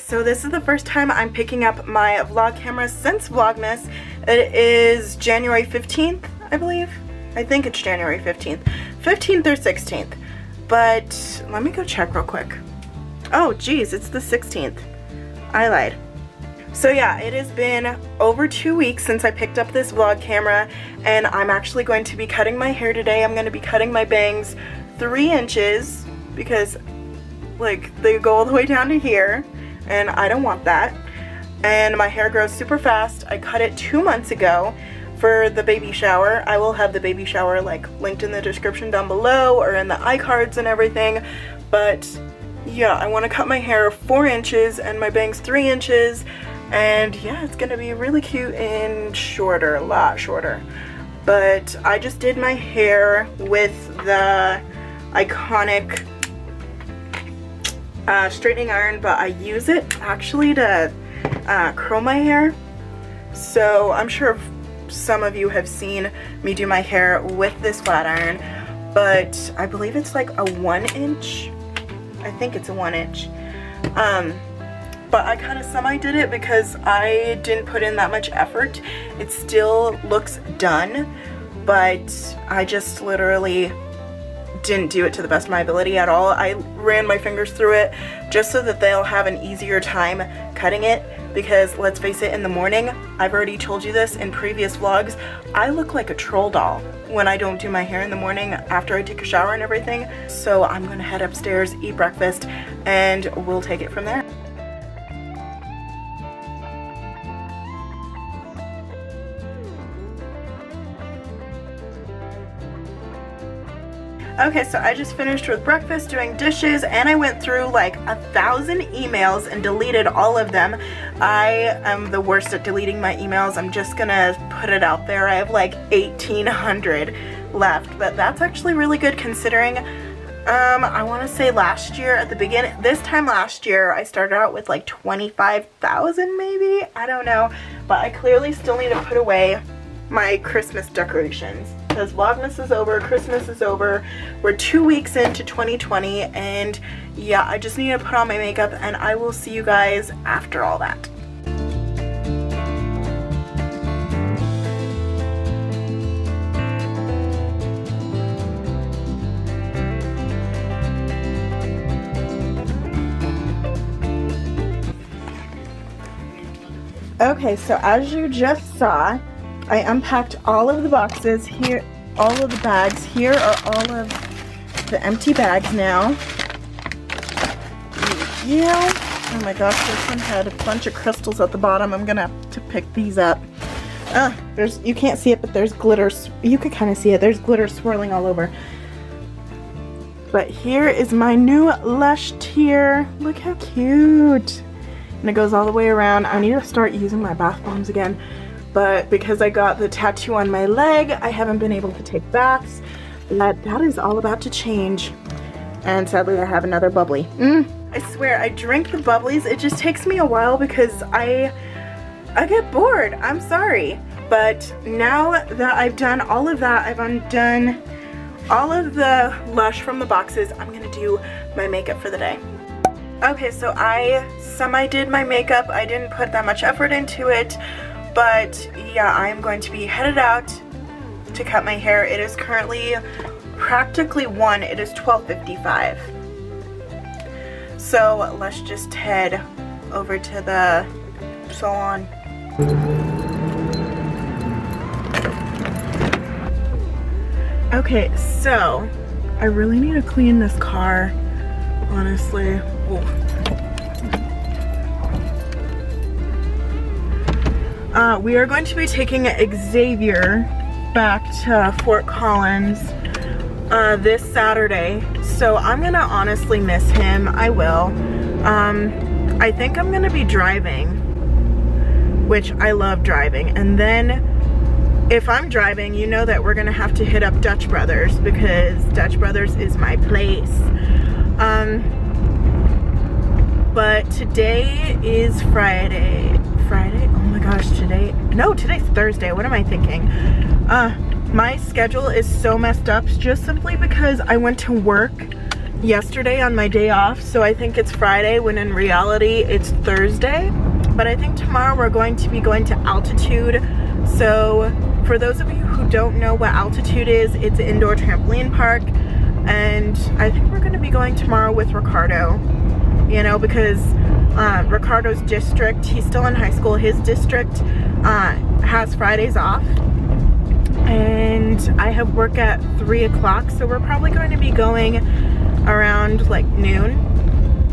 so this is the first time I'm picking up my vlog camera since Vlogmas. It is January 15th, I believe. I think it's January 15th. 15th or 16th. But let me go check real quick. Oh geez, it's the 16th. I lied. So yeah, it has been over 2 weeks since I picked up this vlog camera, and I'm actually going to be cutting my hair today. I'm going to be cutting my bangs 3 inches because like they go all the way down to here, and I don't want that. And my hair grows super fast. I cut it 2 months ago for the baby shower. I will have the baby shower like linked in the description down below or in the iCards and everything. But yeah, I want to cut my hair 4 inches and my bangs 3 inches. And yeah, it's gonna be really cute and shorter, a lot shorter. But I just did my hair with the iconic straightening iron, but I use it actually to curl my hair. So I'm sure some of you have seen me do my hair with this flat iron, but I believe it's like a 1 inch. I think it's a 1 inch. But I kind of semi-did it because I didn't put in that much effort. It still looks done, but I just literally didn't do it to the best of my ability at all. I ran my fingers through it just so that they'll have an easier time cutting it, because let's face it, in the morning, I've already told you this in previous vlogs, I look like a troll doll when I don't do my hair in the morning after I take a shower and everything. So I'm gonna head upstairs, eat breakfast, and we'll take it from there. Okay, so I just finished with breakfast, doing dishes, and I went through like 1,000 emails and deleted all of them. I am the worst at deleting my emails. I'm just gonna put it out there. I have like 1,800 left, but that's actually really good considering I want to say last year at the beginning, this time last year, I started out with like 25,000 maybe? I don't know, but I clearly still need to put away my Christmas decorations. Because Vlogmas is over, Christmas is over, we're 2 weeks into 2020, and yeah, I just need to put on my makeup, and I will see you guys after all that. Okay, so as you just saw, I unpacked all of the boxes here, all of the bags. Here are all of the empty bags now. Yeah. Oh my gosh, this one had a bunch of crystals at the bottom. I'm gonna have to pick these up. You can't see it, but there's glitter. You can kind of see it. There's glitter swirling all over. But here is my new Lush tier. Look how cute. And it goes all the way around. I need to start using my bath bombs again. But because I got the tattoo on my leg, I haven't been able to take baths. But that is all about to change. And sadly, I have another bubbly. I swear, I drink the bubblies. It just takes me a while because I get bored. I'm sorry. But now that I've done all of that, I've undone all of the Lush from the boxes, I'm gonna do my makeup for the day. Okay, so I semi-did my makeup. I didn't put that much effort into it. But yeah, I am going to be headed out to cut my hair. It is currently practically 1. It is 12:55. So let's just head over to the salon. Okay, so I really need to clean this car, honestly. We are going to be taking Xavier back to Fort Collins this Saturday, so I'm gonna honestly miss him. I will. I think I'm gonna be driving, which I love driving, and then if I'm driving, you know that we're gonna have to hit up Dutch Brothers because Dutch Brothers is my place. But today is Friday. Oh my gosh, today's Thursday. What am I thinking? My schedule is so messed up just simply because I went to work yesterday on my day off, so I think it's Friday when in reality it's Thursday. But I think tomorrow we're going to be going to Altitude. So for those of you who don't know what Altitude is, it's an indoor trampoline park, and I think we're going to be going tomorrow with Ricardo, you know, because Ricardo's district, he's still in high school, his district has Fridays off, and I have work at 3 o'clock, so we're probably going to be going around like noon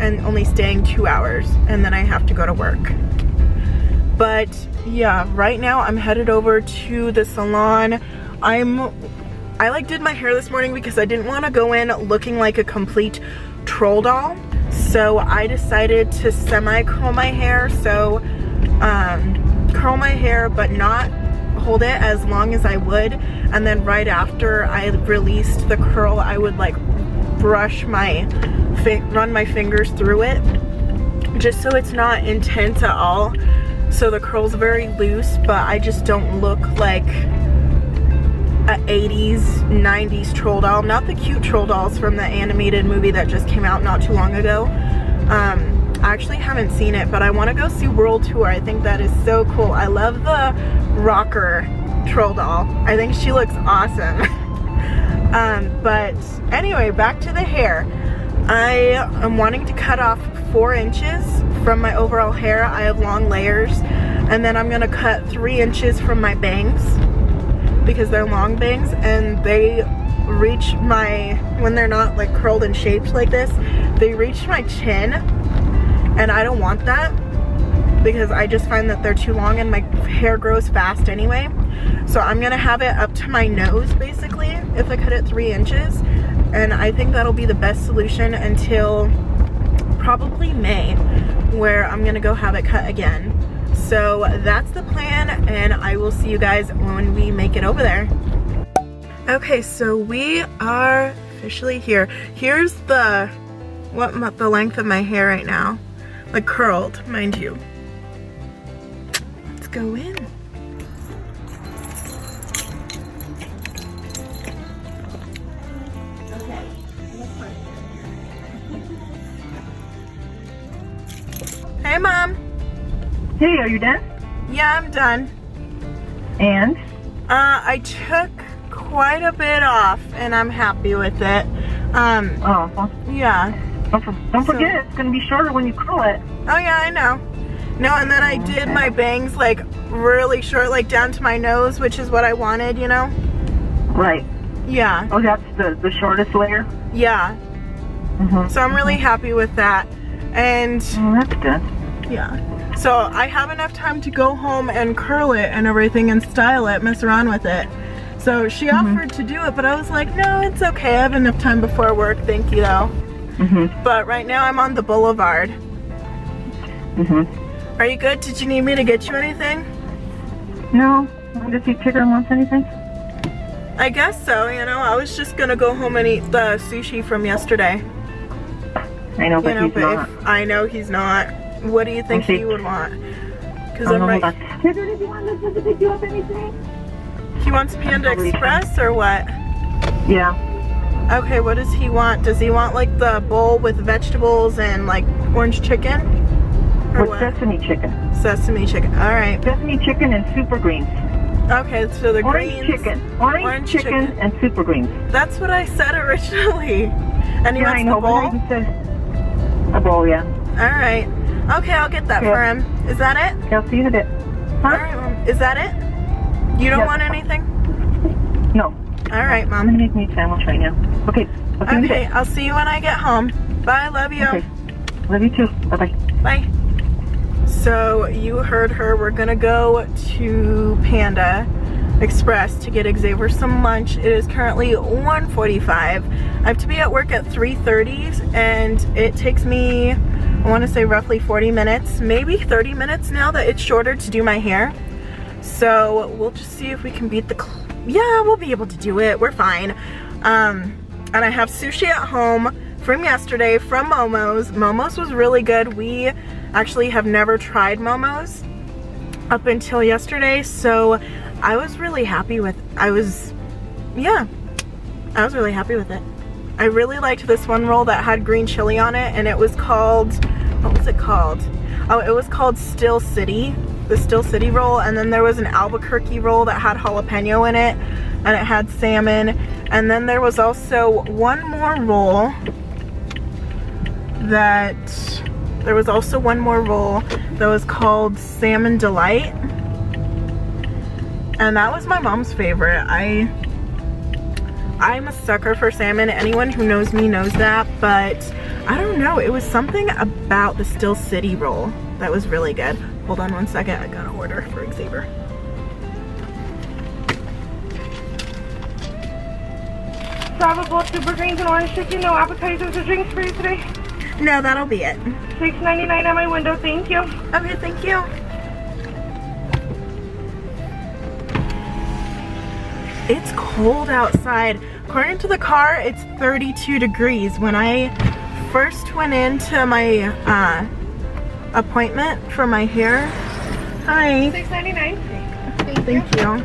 and only staying 2 hours, and then I have to go to work. But yeah, right now I'm headed over to the salon. I like did my hair this morning because I didn't want to go in looking like a complete troll doll. So I decided to semi-curl my hair. So curl my hair but not hold it as long as I would. And then right after I released the curl, I would like brush run my fingers through it, just so it's not intense at all. So the curl's very loose, but I just don't look like a 80s, 90s troll doll. Not the cute troll dolls from the animated movie that just came out not too long ago. I actually haven't seen it, but I want to go see World Tour. I think that is so cool. I love the rocker troll doll. I think she looks awesome. But anyway, back to the hair. I am wanting to cut off 4 inches from my overall hair. I have long layers, and then I'm gonna cut 3 inches from my bangs because they're long bangs and they reach my, when they're not like curled and shaped like this, they reach my chin, and I don't want that because I just find that they're too long and my hair grows fast anyway. So I'm gonna have it up to my nose basically if I cut it 3 inches, and I think that'll be the best solution until probably May, where I'm gonna go have it cut again. So that's the plan, and I will see you guys when we make it over there. Okay, so we are officially here. Here's the length of my hair right now, like curled, mind you. Let's go in. Hey, Mom. Hey, are you done? Yeah, I'm done. And? I took quite a bit off, and I'm happy with it. Oh. Yeah. Don't forget, it's going to be shorter when you curl it. Oh, yeah, I know. No, and then I did my bangs, like, really short, like, down to my nose, which is what I wanted, you know? Right. Yeah. Oh, that's the shortest layer? Yeah. So I'm really happy with that. And that's good. Yeah. So I have enough time to go home and curl it and everything and style it, mess around with it. So she offered to do it, but I was like, no, it's okay. I have enough time before work. Thank you, though. But right now I'm on the boulevard. Are you good? Did you need me to get you anything? No. Does he Tigger wants anything? I guess so. You know, I was just going to go home and eat the sushi from yesterday. I know, but he's not. I know he's not. What do you think he would want? Because I'm right. Tigger, did you want to pick you up anything? He wants Panda Express or what? Yeah. Okay, what does he want? Does he want like the bowl with vegetables and like orange chicken? Or With what? sesame chicken. Sesame chicken. All right. Sesame chicken and super greens. Okay, so the Orange greens. chicken. Orange chicken and super greens. That's what I said originally. And he wants the bowl? But I said a bowl, yeah. All right. Okay, I'll get that for him. Is that it? I'll see you in a bit. Huh? All right, Mom. Is that it? You don't want anything? No. All right, Mom. I'm gonna make me a sandwich right now. Okay. Okay, I'll see you when I get home. Bye, love you. Okay. Love you too. Bye-bye. Bye. So you heard her. We're gonna go to Panda Express to get Xavier some lunch. It is currently 1:45. I have to be at work at 3:30, and it takes me, I want to say roughly 40 minutes, maybe 30 minutes now that it's shorter to do my hair. So we'll just see if we can beat the yeah, we'll be able to do it. We're fine. And I have sushi at home from yesterday from Momo's. Momo's was really good. We actually have never tried Momo's up until yesterday, so I was really happy with, I was really happy with it. I really liked this one roll that had green chili on it, and it was called, what was it called? Oh, it was called Still City, the Still City roll. And then there was an Albuquerque roll that had jalapeno in it, and it had salmon. And then there was also one more roll that was called Salmon Delight, and that was my mom's favorite. I'm a sucker for salmon. Anyone who knows me knows that, but I don't know, it was something about the Still City roll that was really good. Hold on one second, I gotta order for Xavier. Bravo, both super greens and orange chicken, no appetizers or drinks for you today. No, that'll be it. $6.99 at my window, thank you. Okay, thank you. It's cold outside. According to the car, it's 32 degrees. When I first went into my appointment for my hair, hi. $6.99. Thank you.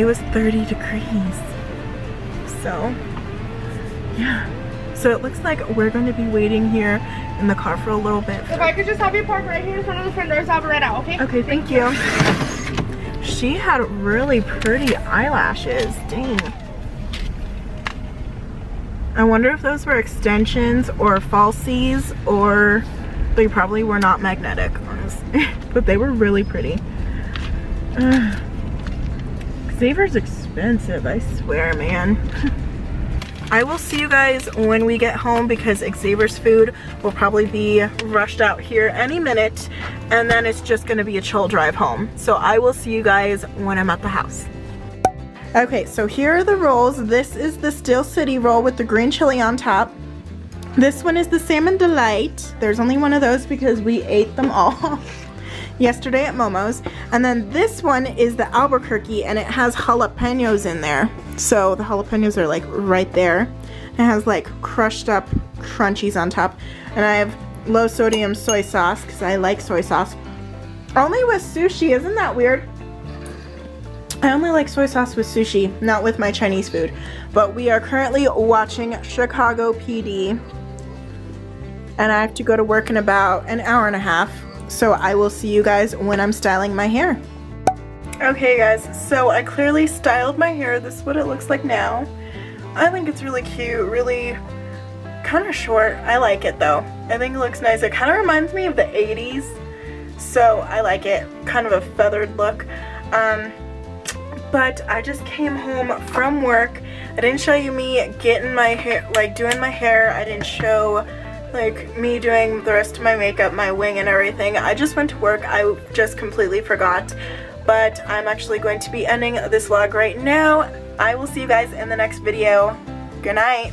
It was 30 degrees. So, yeah. So it looks like we're going to be waiting here in the car for a little bit. If I could just have you park right here in front of the front doors, I'll be right out, okay? Okay, thank you. She had really pretty eyelashes. Dang. I wonder if those were extensions or falsies, or they probably were not magnetic, honestly. But they were really pretty. Xavier's expensive, I swear, man. I will see you guys when we get home, because Xavier's food will probably be rushed out here any minute, and then it's just gonna be a chill drive home. So I will see you guys when I'm at the house. Okay, so here are the rolls. This is the Still City roll with the green chili on top. This one is the Salmon Delight. There's only one of those because we ate them all yesterday at Momo's. And then this one is the Albuquerque, and it has jalapenos in there. So the jalapenos are like right there. It has like crushed up crunchies on top. And I have low sodium soy sauce because I like soy sauce. Only with sushi, isn't that weird? I only like soy sauce with sushi, not with my Chinese food. But we are currently watching Chicago PD, and I have to go to work in about an hour and a half. So I will see you guys when I'm styling my hair. Okay guys, so I clearly styled my hair. This is what it looks like now. I think it's really cute, really kind of short. I like it though. I think it looks nice. It kind of reminds me of the 80s. So I like it, kind of a feathered look. But I just came home from work. I didn't show you me getting my hair, like doing my hair. I didn't show like me doing the rest of my makeup, my wing and everything. I just went to work. I just completely forgot. But I'm actually going to be ending this vlog right now. I will see you guys in the next video. Good night.